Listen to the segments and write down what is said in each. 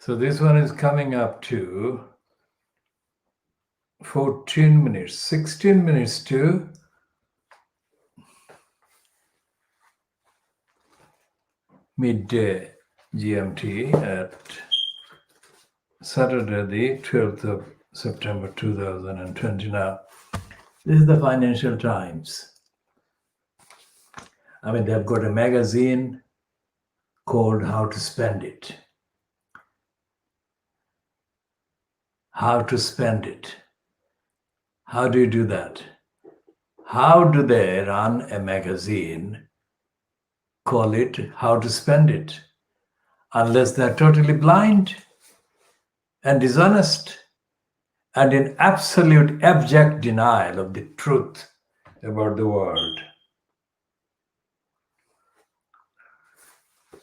So this one is coming up to 14 minutes, 16 minutes to midday GMT at Saturday, the 12th of September 2020. Now, this is the Financial Times. I mean, they've got a magazine called How to Spend It. How to spend it. How do you do that? How do they run a magazine, call it How to Spend It, unless they're totally blind and dishonest and in absolute abject denial of the truth about the world?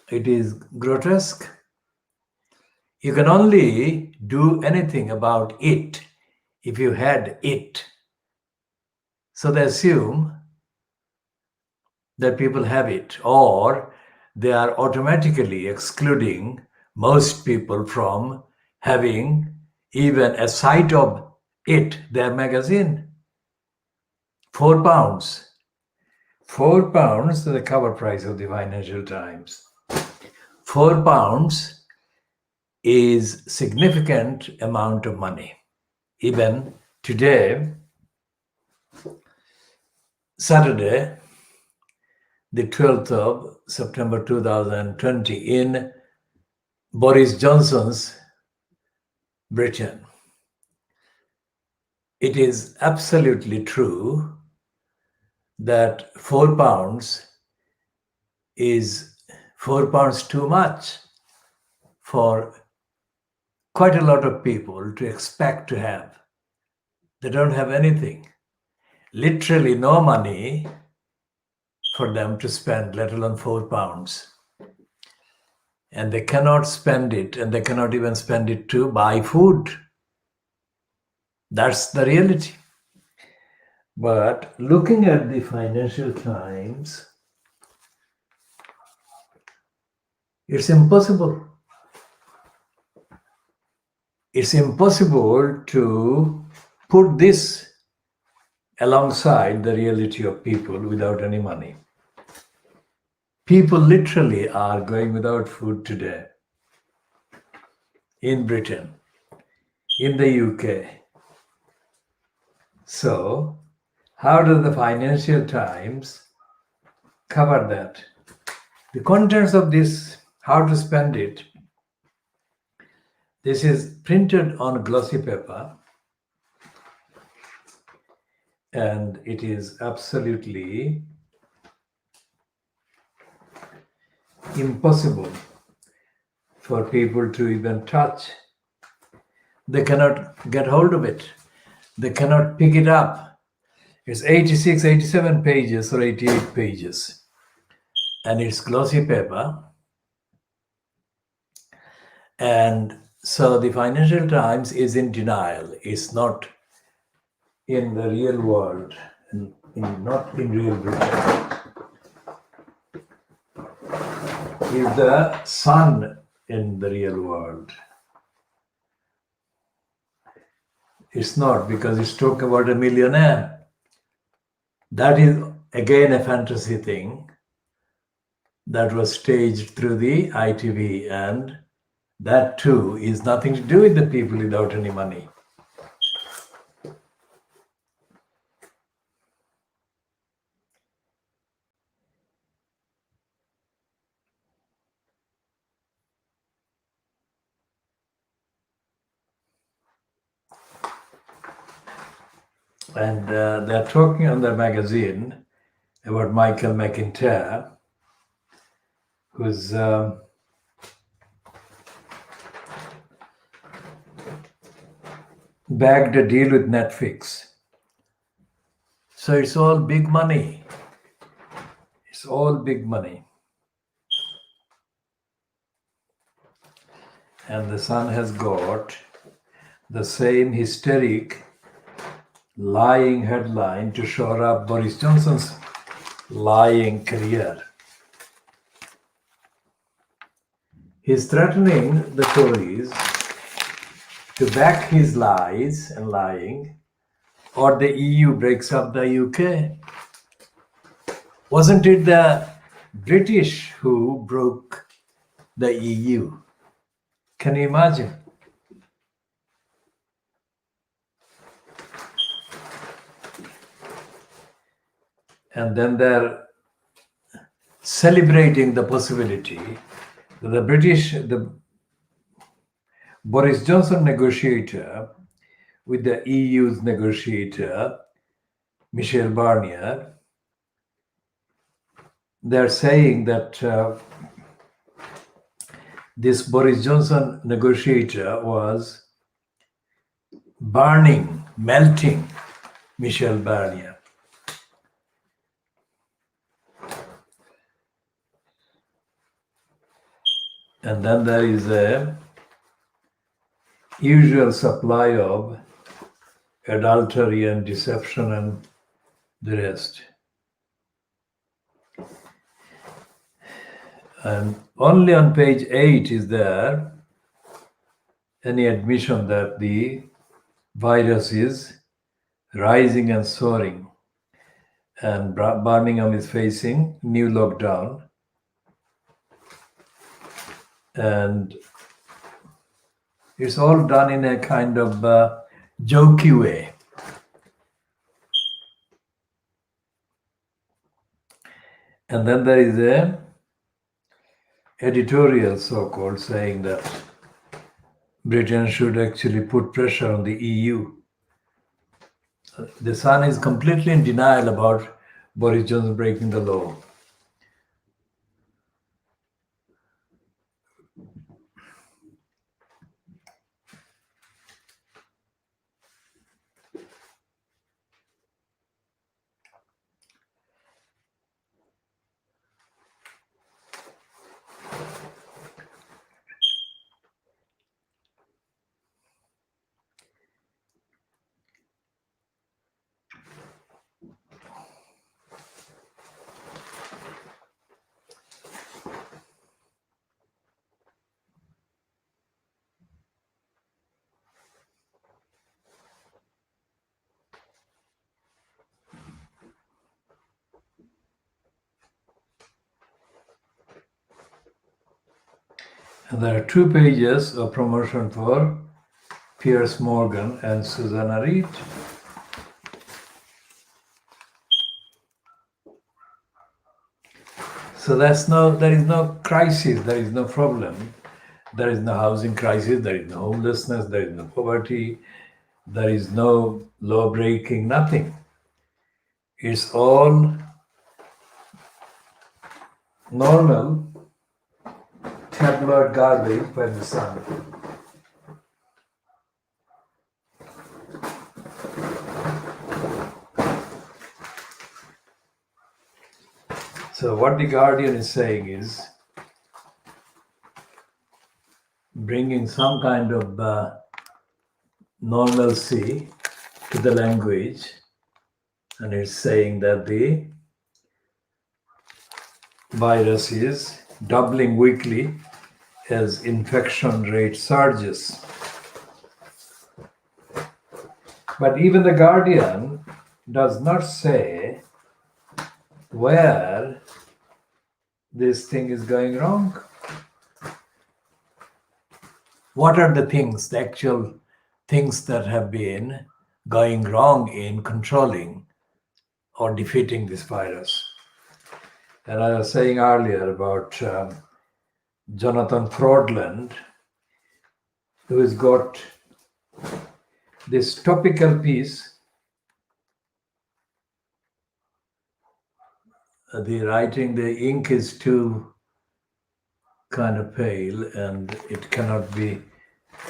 It is grotesque. You can only do anything about it if you had it. So they assume that people have it, or they are automatically excluding most people from having even a sight of it, their magazine. £4. £4, the cover price of the Financial Times. £4 is significant amount of money. Even today, Saturday, the 12th of September 2020, in Boris Johnson's Britain, it is absolutely true that £4 is £4 too much for quite a lot of people to expect to have. They don't have anything, literally no money for them to spend, let alone £4. And they cannot spend it, and they cannot even spend it to buy food. That's the reality. But looking at the Financial Times, it's impossible. It's impossible to put this alongside the reality of people without any money. People literally are going without food today in Britain, in the UK. So, how does the Financial Times cover that? The contents of this, How to Spend It, this is printed on glossy paper, and it is absolutely impossible for people to even touch. They cannot get hold of it. They cannot pick it up. It's 86, 87 pages or 88 pages. And it's glossy paper. And so the Financial Times is in denial. It's not in the real world, not in real Britain. Is the Sun in the real world? It's not, because it's talking about a millionaire. That is again a fantasy thing that was staged through the ITV, and that too is nothing to do with the people without any money. And they're talking on their magazine about Michael McIntyre, who's bagged a deal with Netflix. So it's all big money. It's all big money. And the Sun has got the same hysteric lying headline to shore up Boris Johnson's lying career. He's threatening the Tories to back his lies and lying, or the EU breaks up the UK. Wasn't it the British who broke the EU? Can you imagine? And then they're celebrating the possibility that the Boris Johnson negotiator with the EU's negotiator, Michel Barnier, they're saying that this Boris Johnson negotiator was melting Michel Barnier. And then there is a usual supply of adultery and deception and the rest. And only on page 8 is there any admission that the virus is rising and soaring. And Birmingham is facing new lockdown. And it's all done in a kind of jokey way. And then there is a editorial, so-called, saying that Britain should actually put pressure on the EU. The Sun is completely in denial about Boris Johnson breaking the law. And there are 2 pages of promotion for Piers Morgan and Susanna Reid. So there is no crisis, there is no problem. There is no housing crisis, there is no homelessness, there is no poverty, there is no law breaking, nothing. It's all normal tabloid garbage by the Sun. So what the Guardian is saying is bringing some kind of normalcy to the language, and it's saying that the virus is doubling weekly as infection rate surges. But even the Guardian does not say where this thing is going wrong. What are the things, the actual things that have been going wrong in controlling or defeating this virus? And I was saying earlier about Jonathan Fraudland, who has got this topical piece. The writing, the ink is too kind of pale and it cannot be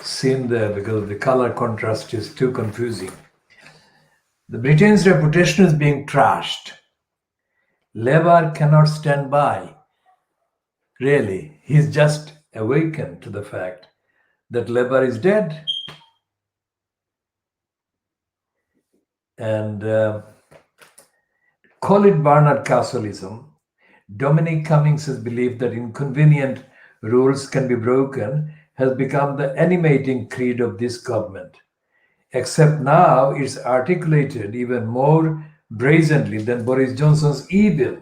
seen there because the color contrast is too confusing. The Britain's reputation is being trashed. Labour cannot stand by. Really, he's just awakened to the fact that Labour is dead. And call it Barnard Castleism. Dominic Cummings has believed that inconvenient rules can be broken has become the animating creed of this government. Except now it's articulated even more brazenly than Boris Johnson's evil.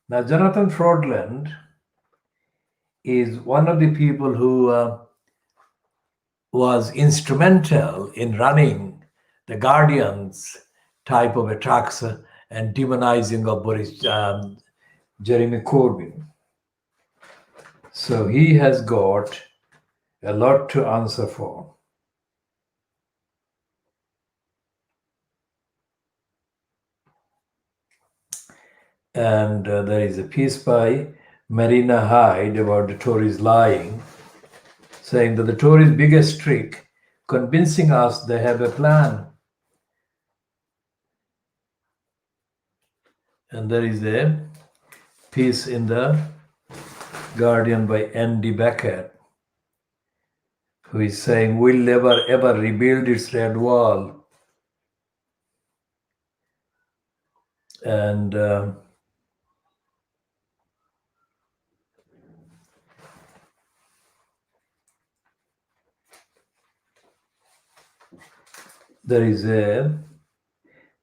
Now, Jonathan Fraudland is one of the people who was instrumental in running the Guardian's type of attacks and demonizing of Jeremy Corbyn. So he has got a lot to answer for. And there is a piece by Marina Hyde about the Tories lying, saying that the Tories' biggest trick, convincing us they have a plan. And there is a piece in the Guardian by Andy Beckett, who is saying, we'll never ever rebuild its red wall. And there is a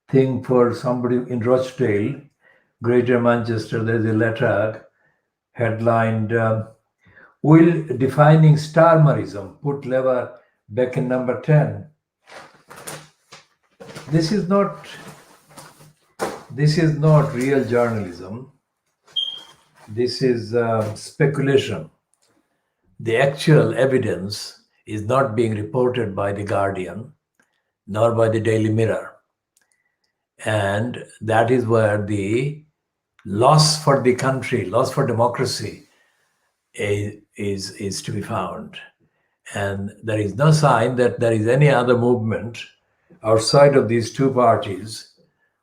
thing for somebody in Rochdale, Greater Manchester, there's a letter headlined, will defining Starmerism put Lever back in number 10? This is not real journalism. This is speculation. The actual evidence is not being reported by the Guardian nor by the Daily Mirror. And that is where the loss for the country, loss for democracy is to be found. And there is no sign that there is any other movement outside of these two parties.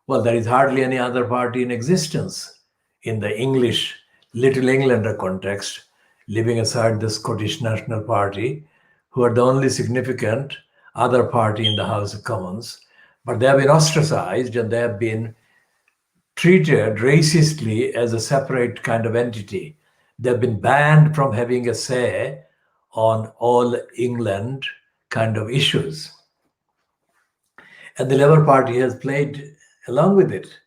Well, there is hardly any other party in existence in the English Little Englander context, leaving aside the Scottish National Party, who are the only significant other party in the House of Commons. But they have been ostracized and they have been treated racistly as a separate kind of entity. They've been banned from having a say on all England kind of issues. And the Labour Party has played along with it.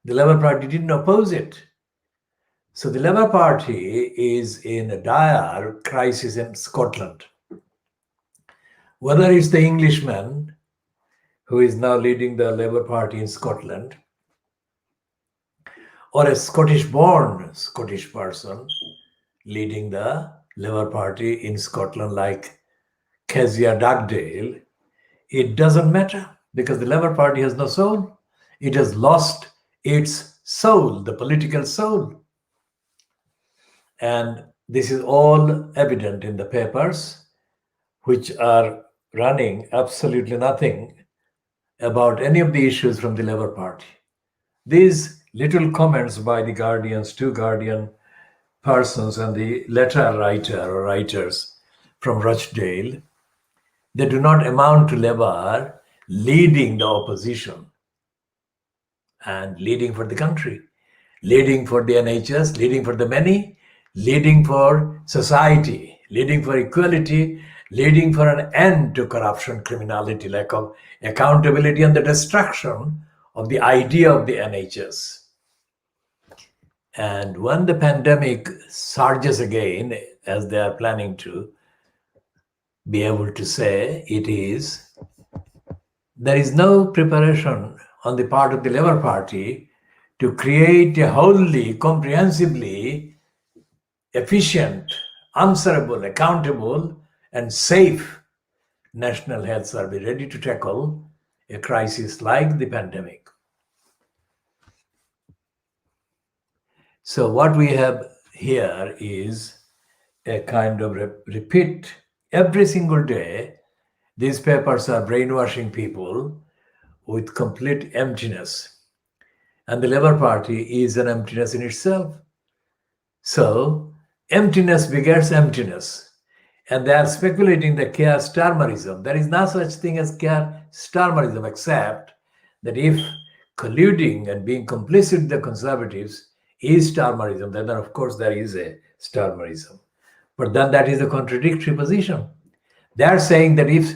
The Labour Party didn't oppose it. So the Labour Party is in a dire crisis in Scotland. Whether it's the Englishman who is now leading the Labour Party in Scotland, or a Scottish-born Scottish person leading the Labour Party in Scotland like Kezia Dugdale, it doesn't matter because the Labour Party has no soul. It has lost its soul, the political soul. And this is all evident in the papers, which are running absolutely nothing about any of the issues from the Labour Party. These little comments by the Guardians, two Guardian persons and the letter writer or writers from Rochdale, they do not amount to Labour leading the opposition and leading for the country, leading for the NHS, leading for the many, leading for society, leading for equality, leading for an end to corruption, criminality, lack of accountability, and the destruction of the idea of the NHS. And when the pandemic surges again, as they are planning to be able to say it is, there is no preparation on the part of the Labour Party to create a wholly, comprehensively efficient, answerable, accountable, and safe national health service ready to tackle a crisis like the pandemic. So what we have here is a kind of repeat every single day. These papers are brainwashing people with complete emptiness. And the Labour Party is an emptiness in itself. So emptiness begets emptiness. And they are speculating the chaos Starmerism. There is no such thing as chaos Starmerism, except that if colluding and being complicit with the Conservatives is Starmerism, then of course there is a Starmerism. But then that is a contradictory position. They are saying that if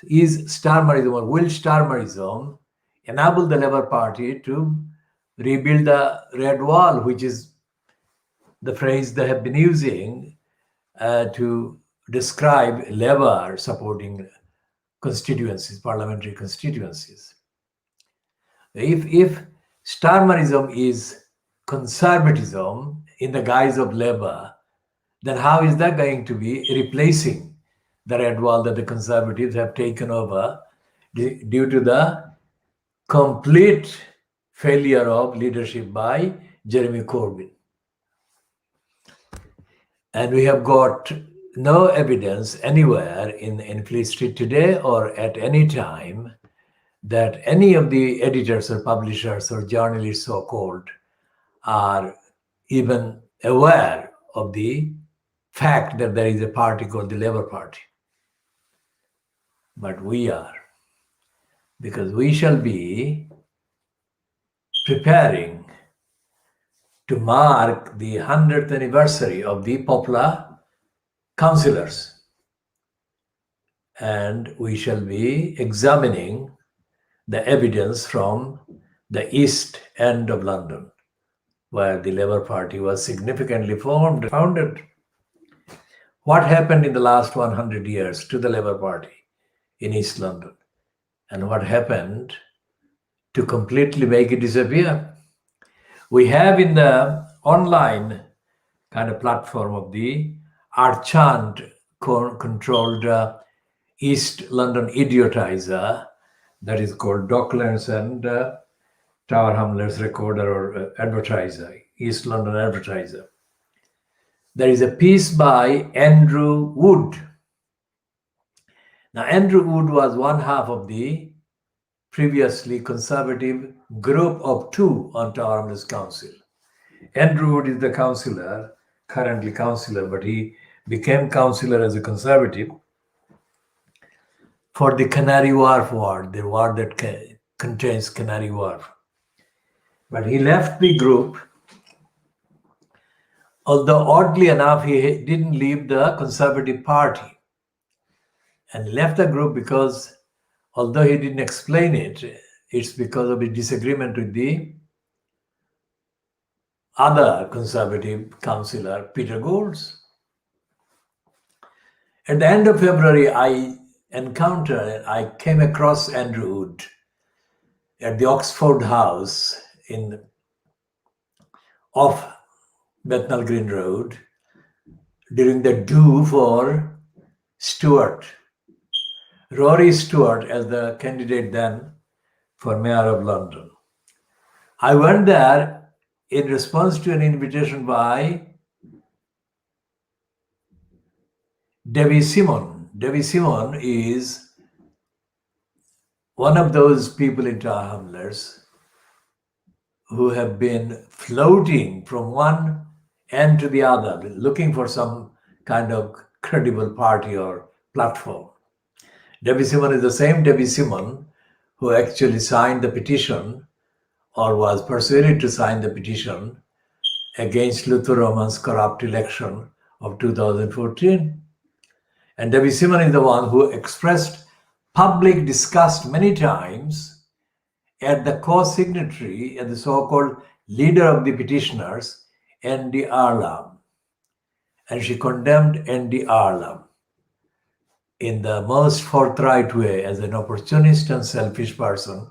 is Starmerism or will Starmerism enable the Labour Party to rebuild the Red Wall, which is the phrase they have been using to describe Labour supporting constituencies, parliamentary constituencies. If Starmerism is conservatism in the guise of Labour, then how is that going to be replacing the Red Wall that the Conservatives have taken over due to the complete failure of leadership by Jeremy Corbyn? And we have got no evidence anywhere in Fleet Street today or at any time that any of the editors or publishers or journalists, so-called, are even aware of the fact that there is a party called the Labour Party. But we are, because we shall be preparing to mark the 100th anniversary of the Popular Councillors. And we shall be examining the evidence from the East End of London, where the Labour Party was significantly founded. What happened in the last 100 years to the Labour Party in East London? And what happened to completely make it disappear? We have in the online kind of platform of the Archant controlled East London idiotizer that is called Docklands and Tower Hamlets Recorder or Advertiser, East London Advertiser. There is a piece by Andrew Wood. Now, Andrew Wood was one half of the previously Conservative group of two on Tower Hamlets Council. Andrew Wood is the councillor, currently councillor, but he became councillor as a Conservative for the Canary Wharf ward, the ward that contains Canary Wharf. But he left the group, although oddly enough, he didn't leave the Conservative Party. And he left the group because, although he didn't explain it, it's because of a disagreement with the other Conservative councillor, Peter Goulds. At the end of February, I came across Andrew Wood at the Oxford House off Bethnal Green Road during the do for Stewart, Rory Stewart as the candidate then for Mayor of London. I went there in response to an invitation by Debbie Simon. Debbie Simon is one of those people in Tower Hamlets who have been floating from one end to the other, looking for some kind of credible party or platform. Debbie Simon is the same Debbie Simon who actually signed the petition or was persuaded to sign the petition against Luther Roman's corrupt election of 2014. And Debbie Simon is the one who expressed public disgust many times at the co-signatory and the so-called leader of the petitioners, Andy Arlam. And she condemned Andy Arlam in the most forthright way as an opportunist and selfish person,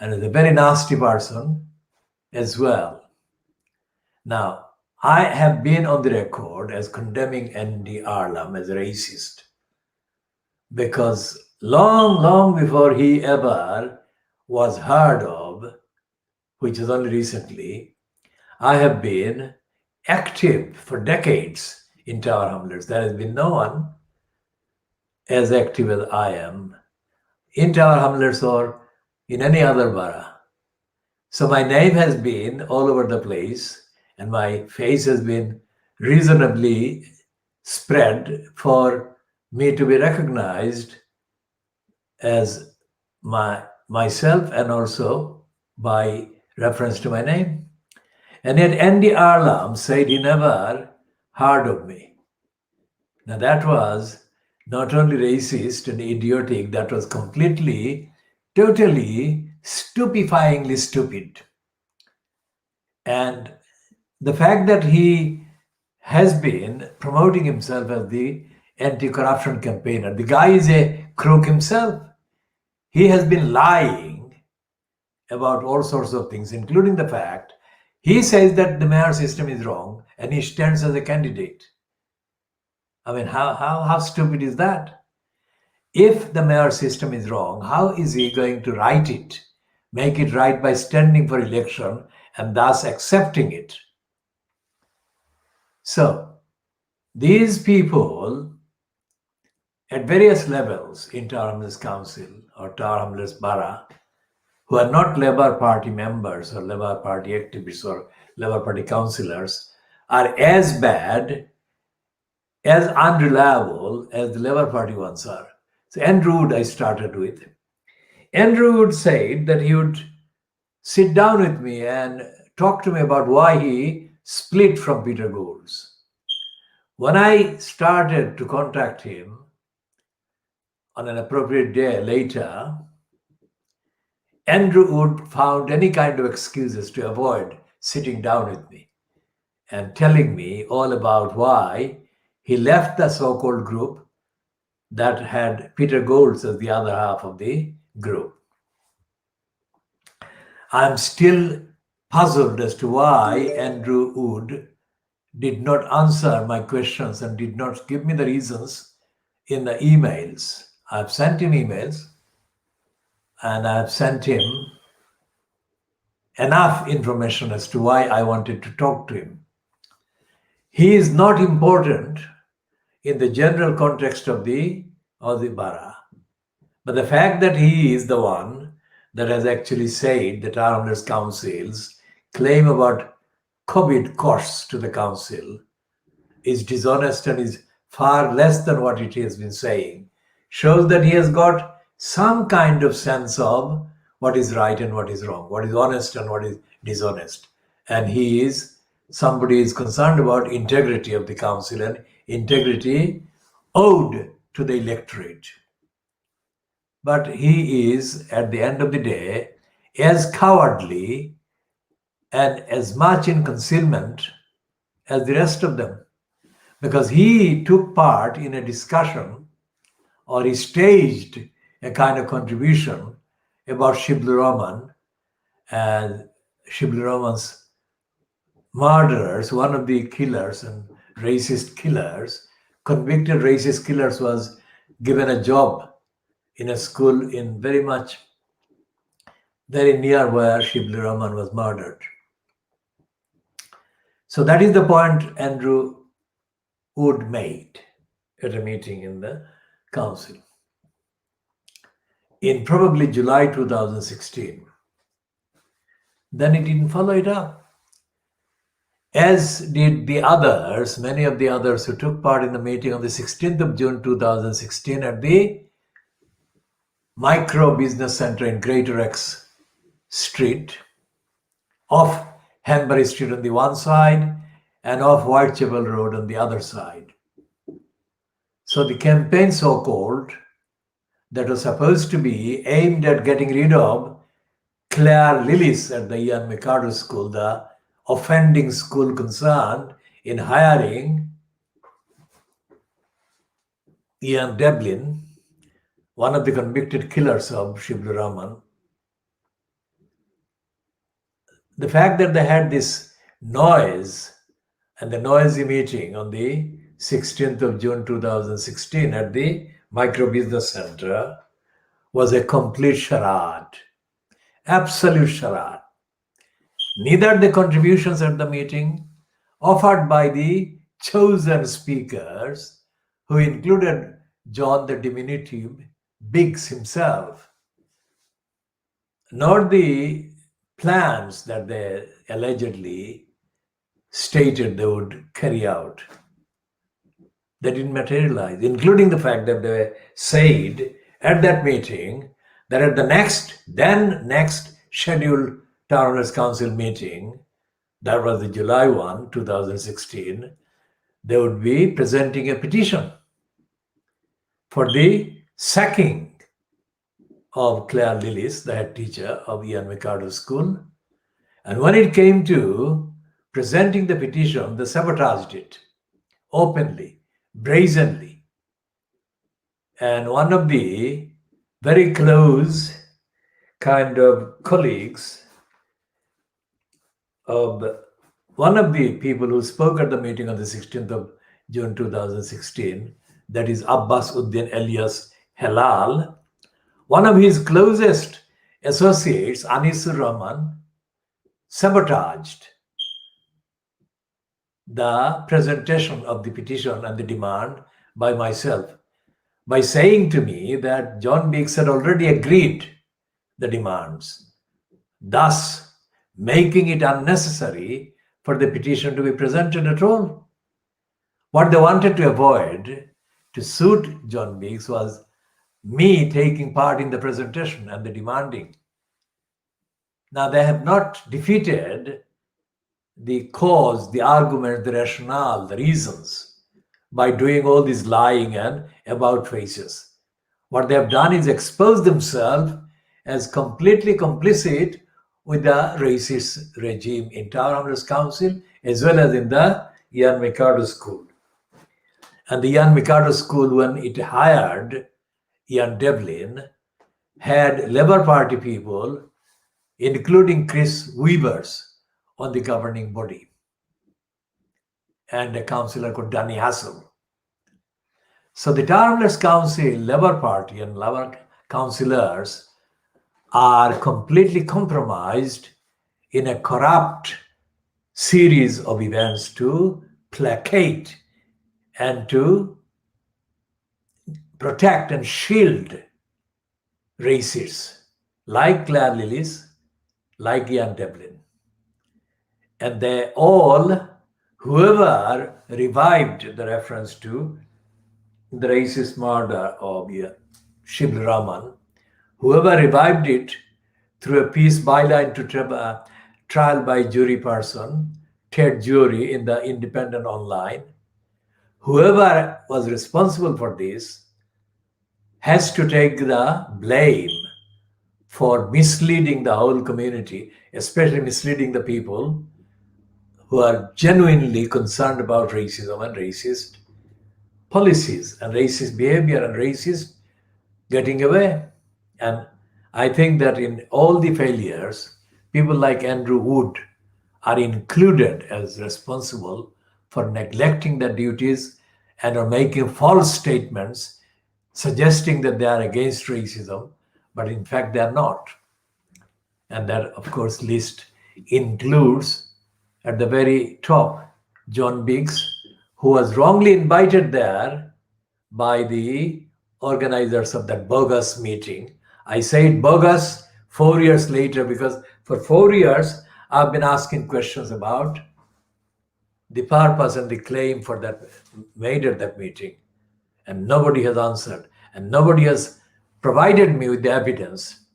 and as a very nasty person as well. Now, I have been on the record as condemning Andy Arlam as a racist because long before he ever was heard of, which is only recently, I have been active for decades in Tower Hamlets. There has been no one as active as I am in Tower Hamlets or in any other borough. So my name has been all over the place and my face has been reasonably spread for me to be recognized as myself and also by reference to my name. And yet Andy Arlam said he never hard of me. Now that was not only racist and idiotic, that was completely, totally, stupefyingly stupid. And the fact that he has been promoting himself as the anti-corruption campaigner, the guy is a crook himself. He has been lying about all sorts of things, including the fact he says that the mayor system is wrong and he stands as a candidate. I mean, how stupid is that? If the mayor system is wrong, how is he going to right it, make it right by standing for election and thus accepting it? So, these people at various levels in Tower Hamlets Council or Tower Hamlets Borough, who are not Labour Party members or Labour Party activists or Labour Party councillors, are as bad, as unreliable as the Labour Party ones are. So Andrew Wood I started with. Andrew Wood said that he would sit down with me and talk to me about why he split from Peter Goulds. When I started to contact him on an appropriate day later, Andrew Wood found any kind of excuses to avoid sitting down with me and telling me all about why he left the so-called group that had Peter Goulds as the other half of the group. I'm still puzzled as to why Andrew Wood did not answer my questions and did not give me the reasons in the emails. I've sent him emails and I've sent him enough information as to why I wanted to talk to him. He is not important in the general context of the borough. But the fact that he is the one that has actually said that Tower Hamlets Council's claim about COVID costs to the council is dishonest and is far less than what it has been saying, shows that he has got some kind of sense of what is right and what is wrong, what is honest and what is dishonest. And he is somebody is concerned about integrity of the council and integrity owed to the electorate. But he is, at the end of the day, as cowardly and as much in concealment as the rest of them. Because he took part in a discussion or he staged a kind of contribution about Shibli Rahman and Shibli Rahman's murderers, one of the killers and racist killers, convicted racist killers, was given a job in a school in very near where Shibli Rahman was murdered. So that is the point Andrew Wood made at a meeting in the council in probably July 2016. Then he didn't follow it up, as did the others, many of the others who took part in the meeting on the 16th of June 2016 at the Micro Business Center in Greater X Street, off Hanbury Street on the one side and off Whitechapel Road on the other side. So the campaign, so-called, that was supposed to be aimed at getting rid of Claire Lillis at the Ian McArdle School, the offending school concerned in hiring Ian Devlin, one of the convicted killers of Shibli Rahman. The fact that they had this noise and the noisy meeting on the 16th of June 2016 at the Micro Business Center was a complete charade, absolute charade. Neither the contributions at the meeting offered by the chosen speakers, who included John the diminutive Biggs himself, nor the plans that they allegedly stated they would carry out, they didn't materialize, including the fact that they said at that meeting that at the next scheduled Tower Hamlets Council meeting, that was the July 1, 2016, they would be presenting a petition for the sacking of Claire Lillis, the head teacher of Ian McArdle School. And when it came to presenting the petition, they sabotaged it openly, brazenly. And one of the very close kind of colleagues of one of the people who spoke at the meeting on the 16th of June 2016, that is Abbas Uddin alias Halal, one of his closest associates, Anisur Rahman, sabotaged the presentation of the petition and the demand by myself by saying to me that John Biggs had already agreed the demands, thus making it unnecessary for the petition to be presented at all. What they wanted to avoid to suit John Biggs was me taking part in the presentation and the demanding. Now, they have not defeated the cause, the argument, the rationale, the reasons by doing all this lying and about faces. What they have done is expose themselves as completely complicit with the racist regime in Tower Hamlets Council as well as in the Ian McArdle School. And the Ian McArdle School, when it hired Ian Devlin, had Labour Party people, including Chris Weavers, on the governing body, and a councillor called Danny Hassel. So the Tower Hamlets Council, Labour Party and Labour councillors are completely compromised in a corrupt series of events to placate and to protect and shield racists like Claire Lillis, like Ian Devlin. And they all, whoever revived the reference to the racist murder of Shibli Rahman, whoever revived it through a piece byline to trial by jury person, Ted Jury in the Independent Online, whoever was responsible for this has to take the blame for misleading the whole community, especially misleading the people who are genuinely concerned about racism and racist policies and racist behavior and racist getting away. And I think that in all the failures, people like Andrew Wood are included as responsible for neglecting their duties and are making false statements suggesting that they are against racism, but in fact they are not. And that, of course, list includes at the very top John Biggs, who was wrongly invited there by the organizers of that bogus meeting. I say it bogus 4 years later because for 4 years I've been asking questions about the purpose and the claim for that made at that meeting, and nobody has answered, and nobody has provided me with the evidence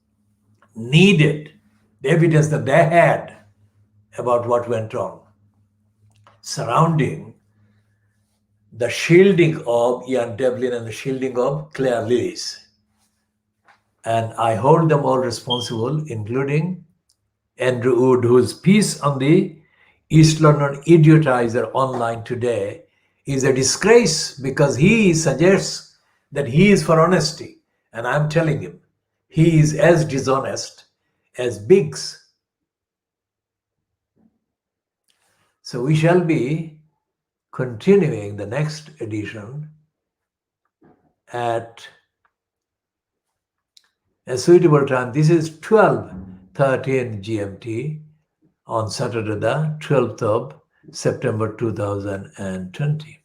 needed, the evidence that they had about what went on surrounding the shielding of Ian Devlin and the shielding of Claire Lillis. And I hold them all responsible, including Andrew Wood, whose piece on the East London Idiotizer online today is a disgrace because he suggests that he is for honesty. And I'm telling him, he is as dishonest as Biggs. So we shall be continuing the next edition at a suitable time. This is 12:13 GMT on Saturday, the 12th of September 2020.